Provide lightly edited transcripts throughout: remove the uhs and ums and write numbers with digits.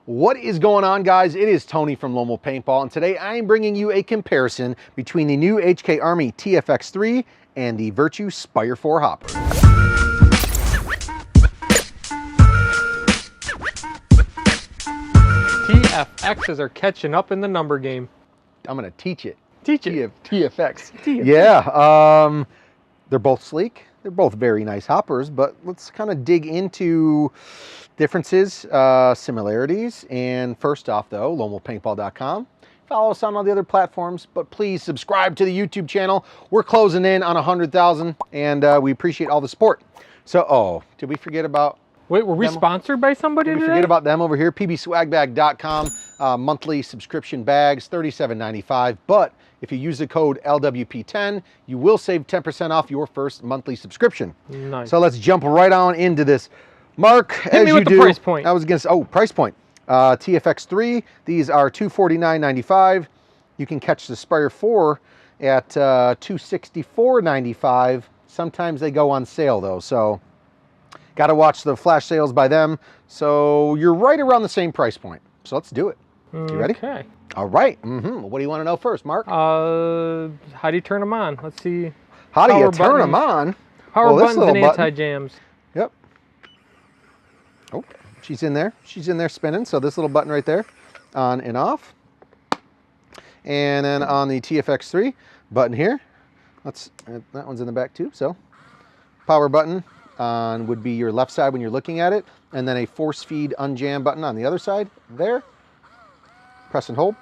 What is going on, guys? It is Tony from Lomo Paintball, and today I am bringing you a comparison between the new HK Army TFX 3 and the Virtue Spire 4 hopper. TFXs are catching up in the number game. I'm gonna teach it. Teach it. TFX. TFX. Yeah, they're both sleek. They're both very nice hoppers, but let's kind of dig into differences, similarities. And first off though, lomopaintball.com. Follow us on all the other platforms, but please subscribe to the YouTube channel. We're closing in on 100,000 and we appreciate all the support. So, did we forget about... Wait, were we sponsored by somebody today? Forget about them over here. pbswagbag.com, monthly subscription bags, $37.95. But if you use the code LWP10, you will save 10% off your first monthly subscription. Nice. So let's jump right on into this. Mark, Hit me with the price point. I was against, price point. TFX 3, these are $249.95. You can catch the Spire 4 at $264.95. Sometimes they go on sale though, so got to watch the flash sales by them. So you're right around the same price point. So let's do it. You ready? Okay. All right. What do you want to know first, Mark? How do you turn them on? Let's see. How do you turn them on? Power buttons and anti-jams. Yep. Oh, she's in there. She's in there spinning. So this little button right there, on and off. And then on the TFX 3 button here, that one's in the back too. So power button on would be your left side when you're looking at it, and then a force feed unjam button on the other side there. Press and hold.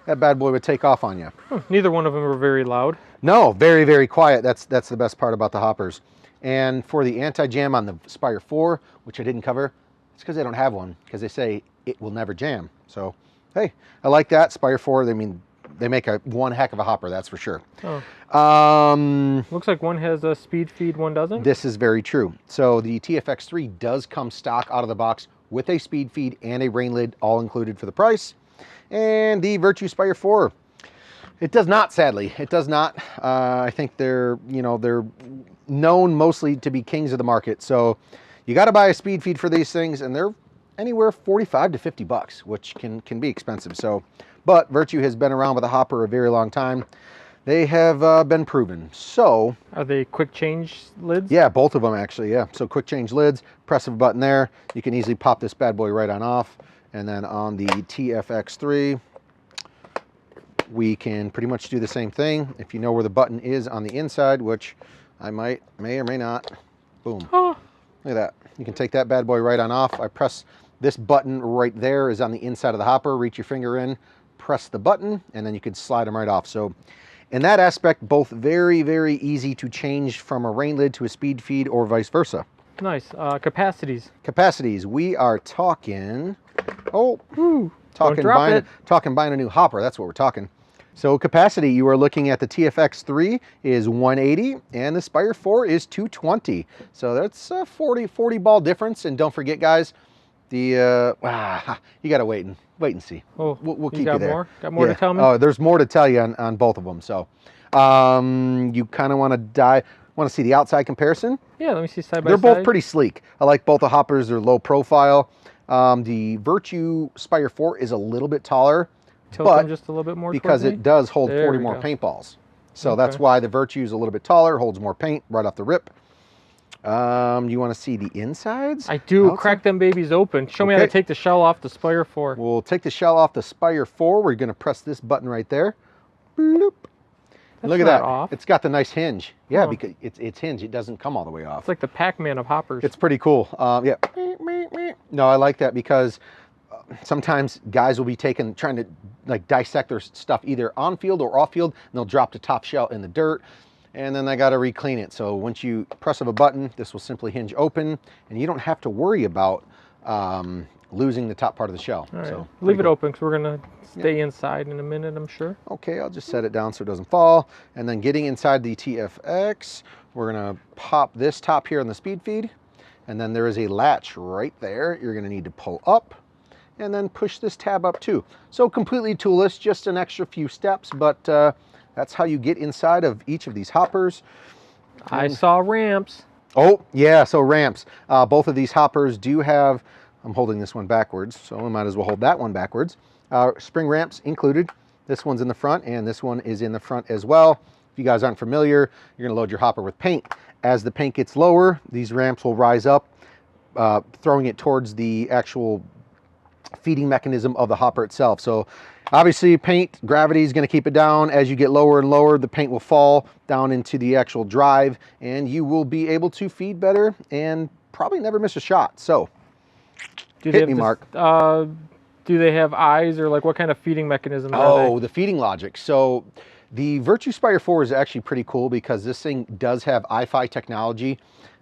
That bad boy would take off on you. Neither one of them are very loud. No, very, very quiet. That's the best part about the hoppers. And for the anti-jam on the Spire 4, which I didn't cover, it's because they don't have one, because they say it will never jam. So, hey, I like that. Spire 4, I mean, they make one heck of a hopper, that's for sure. Looks like one has a speed feed, one doesn't. This is very true. So the TFX 3 does come stock out of the box with a speed feed and a rain lid, all included for the price. And the Virtue Spire 4, it does not, sadly. It does not. I think they're known mostly to be kings of the market. So you got to buy a speed feed for these things, and they're anywhere 45 to 50 bucks, which can be expensive. So, but Virtue has been around with a hopper a very long time. They have been proven. So, are they quick change lids? Yeah, both of them actually. Yeah. So quick change lids. Press of a button there. You can easily pop this bad boy right on off. And then on the TFX 3, we can pretty much do the same thing. If you know where the button is on the inside, which I may or may not. Boom. Oh. Look at that. You can take that bad boy right on off. I press this button right there is on the inside of the hopper. Reach your finger in, press the button, and then you can slide them right off. So in that aspect, both very, very easy to change from a rain lid to a speed feed or vice versa. Nice. Capacities. Capacities. We are talking, talking buying a new hopper. That's what we're talking. So capacity, you are looking at the TFX 3 is 180 and the Spire 4 is 220. So that's a 40 ball difference. And don't forget, guys, the you got to wait and see. We'll keep you there. Got more to tell me? Oh, there's more to tell you on both of them. So you kind of want to see the outside comparison? Yeah, let me see side by side. They're both pretty sleek. I like both the hoppers. They're low profile. The Virtue Spire 4 is a little bit taller. Tilt them just a little bit more because it does hold 40 more paintballs. So that's why the Virtue is a little bit taller, holds more paint right off the rip. You want to see the insides? I do. Outside? Crack them babies open. Show me how to take the shell off the Spire 4. We'll take the shell off the Spire 4. We're going to press this button right there. Bloop. Look at that. Off. It's got the nice hinge. Yeah, because it's hinged. It doesn't come all the way off. It's like the Pac-Man of hoppers. It's pretty cool. Yeah. No, I like that because sometimes guys will be trying to like dissect their stuff either on field or off field, and they'll drop the top shell in the dirt, and then they got to re-clean it. So once you press of a button, this will simply hinge open, and you don't have to worry about losing the top part of the shell. All right. So leave it open because we're gonna stay inside in a minute, I'm sure. Okay, I'll just set it down so it doesn't fall. And then getting inside the TFX, we're gonna pop this top here on the speed feed, and then there is a latch right there. You're gonna need to pull up and then push this tab up too. So completely toolless, just an extra few steps, but that's how you get inside of each of these hoppers. I saw ramps. Oh, yeah, so ramps. Both of these hoppers do have I'm holding this one backwards, so we might as well hold that one backwards. Spring ramps included. This one's in the front, and this one is in the front as well. If you guys aren't familiar, you're gonna load your hopper with paint. As the paint gets lower, these ramps will rise up, throwing it towards the actual feeding mechanism of the hopper itself. So obviously paint, gravity is going to keep it down. As you get lower and lower, the paint will fall down into the actual drive, and you will be able to feed better and probably never miss a shot. So hit me, Mark. Do they have eyes, or like what kind of feeding mechanism are they? Oh, the feeding logic. So the Virtue Spire 4 is actually pretty cool because this thing does have Wi-Fi technology.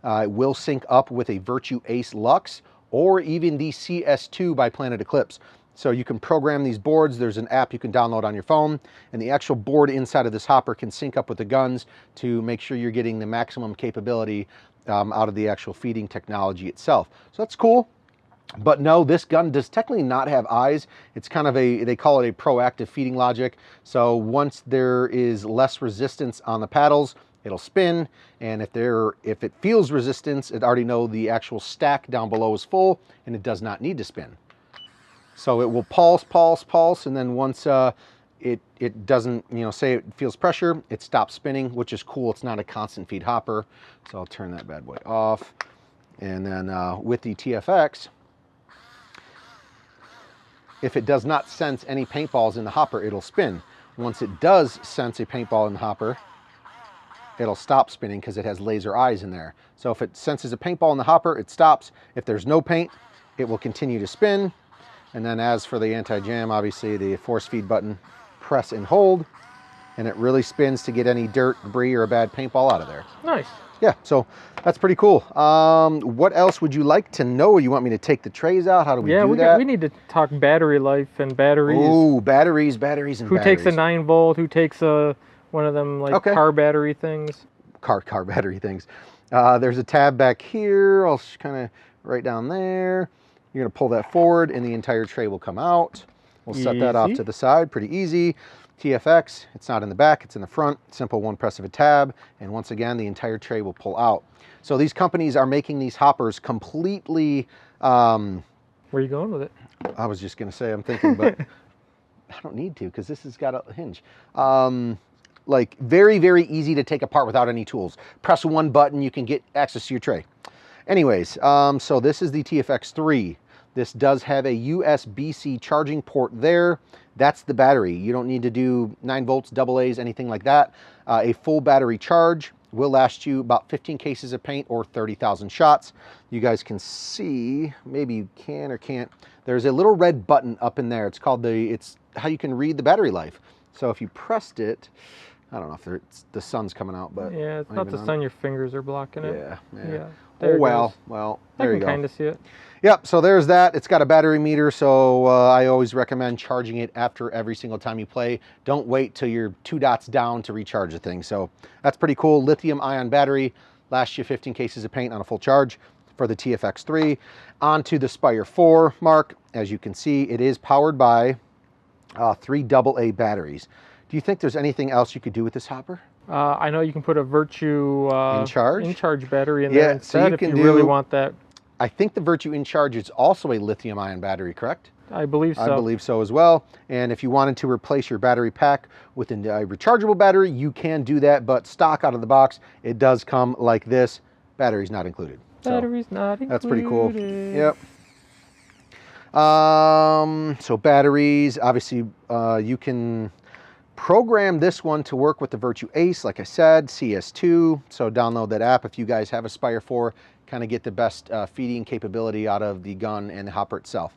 It will sync up with a Virtue Ace Lux or even the CS2 by Planet Eclipse. So you can program these boards. There's an app you can download on your phone, and the actual board inside of this hopper can sync up with the guns to make sure you're getting the maximum capability out of the actual feeding technology itself. So that's cool. But no, this gun does technically not have eyes. It's kind of they call it a proactive feeding logic. So once there is less resistance on the paddles, it'll spin, and if it feels resistance, it already know the actual stack down below is full, and it does not need to spin. So it will pulse, pulse, pulse, and then once it doesn't, say it feels pressure, it stops spinning, which is cool. It's not a constant feed hopper. So I'll turn that bad boy off. And then with the TFX, if it does not sense any paintballs in the hopper, it'll spin. Once it does sense a paintball in the hopper, it'll stop spinning because it has laser eyes in there. So if it senses a paintball in the hopper, it stops. If there's no paint, it will continue to spin. And then as for the anti-jam, obviously the force feed button, press and hold, and it really spins to get any dirt, debris, or a bad paintball out of there. Nice. Yeah, so that's pretty cool. What else would you like to know? You want me to take the trays out? How do we do that? We need to talk battery life and batteries. Ooh, batteries, and Who takes a 9-volt? Who takes one of them car battery things? Car battery things. There's a tab back here. I'll kind of right down there. You're gonna pull that forward, and the entire tray will come out. We'll set that off to the side. Pretty easy. TFX, it's not in the back, it's in the front. Simple one press of a tab, and once again, the entire tray will pull out. So these companies are making these hoppers completely... Where are you going with it? I was just gonna say, I'm thinking, but I don't need to because this has got a hinge. Like very, very easy to take apart without any tools. Press one button, you can get access to your tray. Anyways, so this is the TFX3. This does have a USB-C charging port there. That's the battery. You don't need to do 9 volts, AA's, anything like that. A full battery charge will last you about 15 cases of paint or 30,000 shots. You guys can see, maybe you can or can't, there's a little red button up in there. It's called it's how you can read the battery life. So if you pressed it, I don't know if the sun's coming out, but... Yeah, it's not the sun, your fingers are blocking it. Yeah. There oh, well, there you go. I can kind of see it. Yep, so there's that. It's got a battery meter, so I always recommend charging it after every single time you play. Don't wait till you're 2 dots down to recharge the thing. So that's pretty cool. Lithium-ion battery, lasts you 15 cases of paint on a full charge for the TFX3. On to the Spire 4, Mark. As you can see, it is powered by 3 AA batteries. Do you think there's anything else you could do with this hopper? I know you can put a Virtue in charge battery in there instead, if you really want that. I think the Virtue In Charge is also a lithium-ion battery, correct? I believe so. I believe so as well. And if you wanted to replace your battery pack with a rechargeable battery, you can do that, but stock out of the box, it does come like this. Battery's not included. Battery's not included. That's pretty cool. Yep. So batteries, obviously you can program this one to work with the Virtue Ace, like I said, CS2. So download that app if you guys have a Spire 4, kind of get the best feeding capability out of the gun and the hopper itself.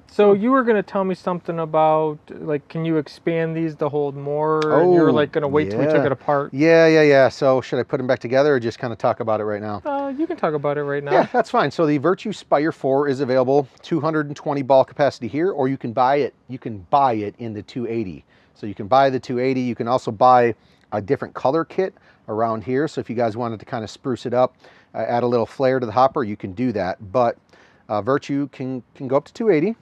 So you were going to tell me something about, like, can you expand these to hold more? And you were like going to wait till we took it apart. Yeah. So should I put them back together or just kind of talk about it right now? You can talk about it right now. Yeah, that's fine. So the Virtue Spire 4 is available, 220 ball capacity here, or you can buy it. You can buy it in the 280. So you can buy the 280. You can also buy a different color kit around here. So if you guys wanted to kind of spruce it up, add a little flair to the hopper, you can do that. But Virtue can go up to 280.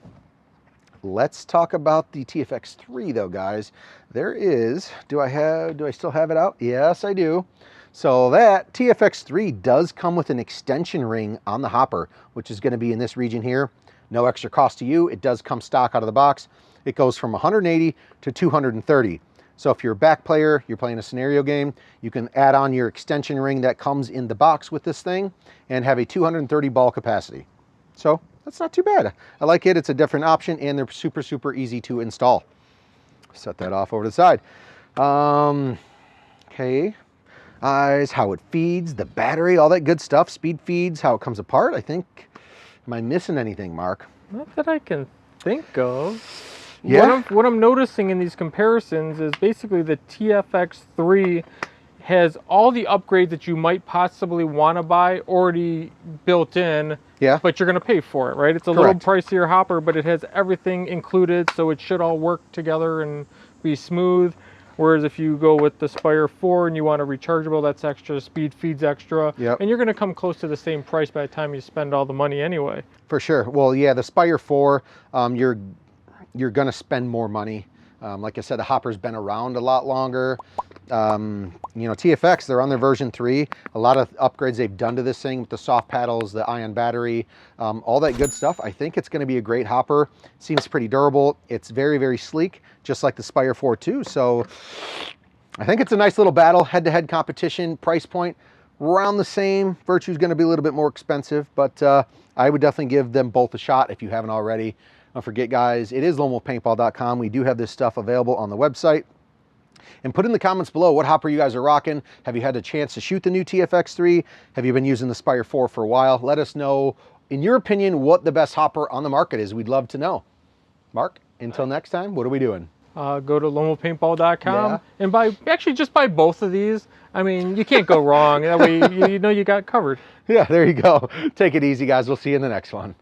Let's talk about the TFX3 though, guys. There is, do I still have it out? Yes, I do. So that TFX3 does come with an extension ring on the hopper, which is going to be in this region here. No extra cost to you. It does come stock out of the box. It goes from 180 to 230. So if you're a back player, you're playing a scenario game, you can add on your extension ring that comes in the box with this thing and have a 230 ball capacity. So that's not too bad. I like it. It's a different option and they're super, super easy to install. Set that off over to the side. Okay. Eyes, how it feeds, the battery, all that good stuff, speed feeds, how it comes apart. I think, am I missing anything, Mark? Not that I can think of. Yeah. What I'm noticing in these comparisons is basically the TFX3 has all the upgrades that you might possibly want to buy already built in, Yeah. but you're going to pay for it, right? It's a Correct. little pricier hopper, but it has everything included, so it should all work together and be smooth. Whereas if you go with the Spire 4 and you want a rechargeable, that's extra, speed feeds extra, Yep. and you're going to come close to the same price by the time you spend all the money anyway. For sure. Well, yeah, the Spire 4, you're going to spend more money. Like I said, the hopper's been around a lot longer. You know, TFX, they're on their version 3. A lot of upgrades they've done to this thing with the soft paddles, the ion battery, all that good stuff. I think it's going to be a great hopper. Seems pretty durable. It's very, very sleek, just like the Spire 4 too. So I think it's a nice little battle, head-to-head competition. Price point around the same. Virtue's going to be a little bit more expensive, but I would definitely give them both a shot if you haven't already. Don't forget, guys, it is lonewolfpaintball.com. We do have this stuff available on the website. And put in the comments below what hopper you guys are rocking. Have you had a chance to shoot the new TFX3? Have you been using the Spire 4 for a while? Let us know, in your opinion, what the best hopper on the market is. We'd love to know. Mark, until next time, what are we doing? Go to lonewolfpaintball.com and actually just buy both of these. I mean, you can't go wrong. That way you know you got covered. Yeah, there you go. Take it easy, guys. We'll see you in the next one.